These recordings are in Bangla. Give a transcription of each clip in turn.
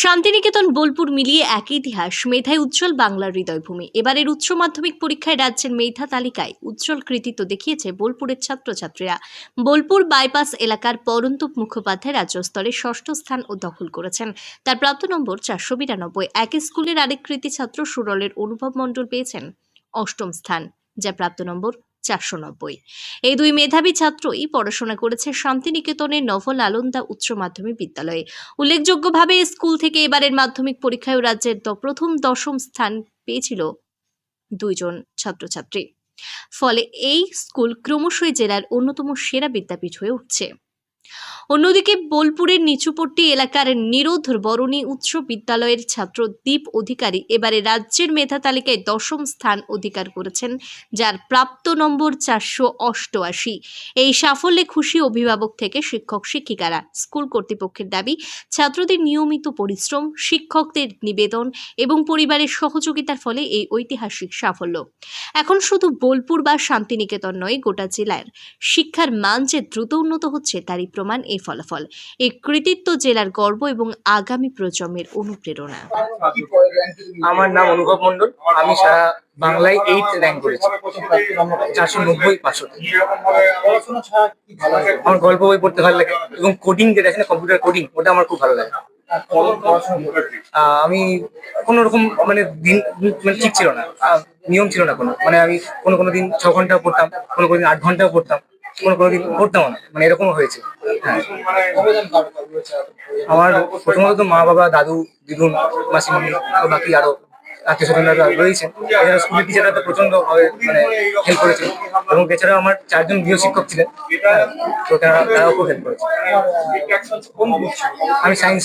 শান্তিনিকেতন বোলপুর মিলিয়ে একই ইতিহাস। মেধায় উজ্জ্বল বাংলার হৃদয়ভূমি। এবারের উচ্চ মাধ্যমিক পরীক্ষায় রাজ্যের মেধা তালিকায় উজ্জ্বল কৃতিত্ব দেখিয়েছে বোলপুরের ছাত্রছাত্রীরা। বোলপুর বাইপাস এলাকার পরন্তপ মুখোপাধ্যায় রাজ্য স্তরে ষষ্ঠ স্থান দখল করেছেন। তার প্রাপ্ত নম্বর 492। একই স্কুলের আরেক কৃতী ছাত্র সুরলের অনুভব মণ্ডল পেয়েছেন অষ্টম স্থান, যা প্রাপ্ত নম্বর 490। এই দুই মেধাবী ছাত্রই পড়াশোনা করেছে শান্তিনিকেতনের নভল আলন্দা উচ্চ মাধ্যমিক বিদ্যালয়ে। উল্লেখযোগ্যভাবে স্কুল থেকে এবারের মাধ্যমিক পরীক্ষায় রাজ্যের প্রথম দশম স্থান পেয়েছিল দুইজন ছাত্রছাত্রী। ফলে এই স্কুল ক্রমশই জেলার অন্যতম সেরা বিদ্যাপীঠ হয়ে উঠছে। অন্যদিকে বোলপুরের নিচুপট্টি এলাকার নিরোধ বরণী উচ্চ বিদ্যালয়ের ছাত্র দীপ অধিকারী এবারে রাজ্যের মেধা তালিকায় দশম স্থান অধিকার করেছেন, যার প্রাপ্ত নম্বর 488। এই সাফল্যে খুশি অভিভাবক থেকে শিক্ষক শিক্ষিকারা। স্কুল কর্তৃপক্ষের দাবি, ছাত্রদের নিয়মিত পরিশ্রম, শিক্ষকদের নিবেদন এবং পরিবারের সহযোগিতার ফলে এই ঐতিহাসিক সাফল্য। এখন শুধু বোলপুর বা শান্তিনিকেতন নয়, গোটা জেলার শিক্ষার মান যে দ্রুত উন্নত হচ্ছে তারই প্রমাণ এই ফলাফল। এই কৃতিত্ব জেলার গর্ব এবং আগামী প্রজন্মের অনুপ্রেরণা। আমার নাম অনুভব মণ্ডল। আমি সারা বাংলায় 8 র্যাঙ্ক করেছি, 490 আমার গল্প বই পড়তে ভালো লাগে এবং কোডিং যেটা আছে না, কম্পিউটার কোডিং, ওটা আমার খুব ভালো লাগে। আমি কোনো রকম দিন ঠিক ছিল না, নিয়ম ছিল না কোনো, আমি কোনো দিন 6 ঘন্টা পড়তাম, কোনো দিন 8 ঘন্টাও পড়তাম, কোনো দিন পড়তাম না, এরকম হয়েছে। আমার প্রথমত মা বাবা, দাদু, দিদুন, মাসিমণি, বাকি আরো আত্মীয় স্বজনরা রয়েছেন। এছাড়া স্কুলের টিচাররা তো প্রচন্ড ভাবে হেল্প করেছেন এবং এছাড়াও আমার 4 জন গৃহ শিক্ষক ছিলেন, তো তারাও খুব হেল্প করেছে। আমি সায়েন্স।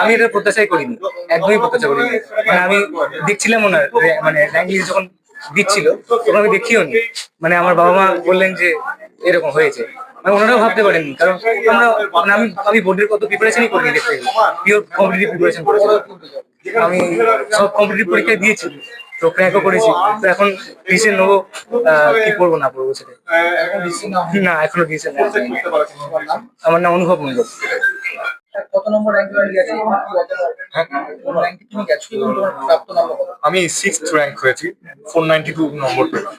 আমি এটা প্রত্যাশাই করিনি, একদমই প্রত্যাশা করিনি। আমি দেখছিলাম ওনার র্যাঙ্ক লিস্ট যখন দিচ্ছিল তখন আমি দেখিও নি, আমার বাবা মা বললেন যে এরকম হয়েছে, ওনারাও ভাবতে পারেননি। কারণ আমি বোর্ডের কত প্রিপারেশনই করিনি, দেখতে পিওর কম্পিটিটিভ প্রিপারেশন করেছিলাম। আমি সব কম্পিটিটিভ পরীক্ষায় দিয়েছি, তো ক্র্যাকও করেছি। তো এখন ডিসিশন নেবো কি পড়বো না পড়বো সেটা। না, এখনো ডিসিশন নেওয়া হয়নি। আমার নাম অনুভব মণ্ডল। কত নম্বর র্যাঙ্কে গেছে? তুমি গেছো, তোমার প্রাপ্ত নম্বর কত? আমি 6th র্যাঙ্ক হয়েছি, 492 নম্বর পেলাম।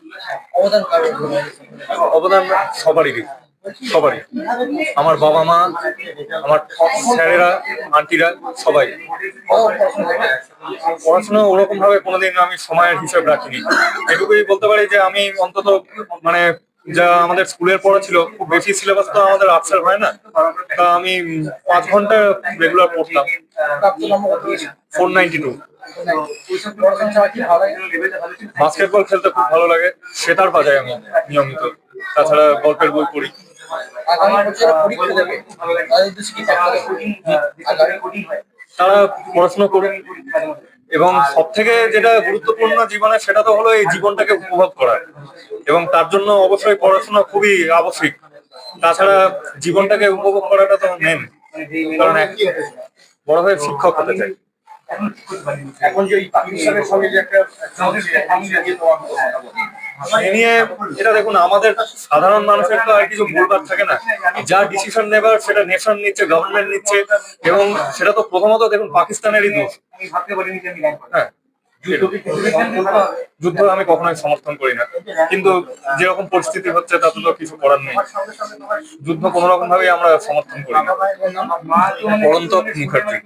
অবদান কারণ? অবদান সবারই, আমার বাবা মা, আমার স্যারেরা, আন্টিরা, সবাই। পড়াশোনা ওরকম ভাবে কোনোদিন আমি সময়ের হিসাব রাখিনি। এটুকুই বলতে পারি যে আমি অন্তত যা আমাদের স্কুলের পড়া ছিল, খুব বেশি সিলেবাস তো আমাদের আফসার হয় না, তা আমি 5 ঘন্টা রেগুলার পড়তাম। 492। বাস্কেটবল খেলতে খুব ভালো লাগে, সেটার বাজাই আমি নিয়মিত। তাছাড়া গল্পের বই পড়ি। তারা পড়াশোনা করুন এবং সব থেকে যেটা গুরুত্বপূর্ণ জীবনে, সেটা তো হলো এই জীবনটাকে উপভোগ করা, এবং তার জন্য অবশ্যই পড়াশোনা খুবই আবশ্যিক। তাছাড়া জীবনটাকে উপভোগ করাটা তো মেন, কারণ বড় হয়ে শিক্ষক হতে চাই। এখন যে সঙ্গে যে একটা নিয়ে এটা দেখুন, আমাদের সাধারণ মানুষের তো আর কিছু বলবার থাকে না। যা ডিসিশন নেবার সেটা নেশন নিচ্ছে, গভর্নমেন্ট নিচ্ছে, এবং সেটা তো প্রথমত দেখুন পাকিস্তানেরই দোষ। হ্যাঁ, যুদ্ধ আমি কখনোই সমর্থন করি না, কিন্তু যেরকম পরিস্থিতি হচ্ছে তাতে তো কিছু করার নেই। যুদ্ধ কোনো রকম ভাবে আমরা সমর্থন করি না। পরন্তপ মুখার্জি।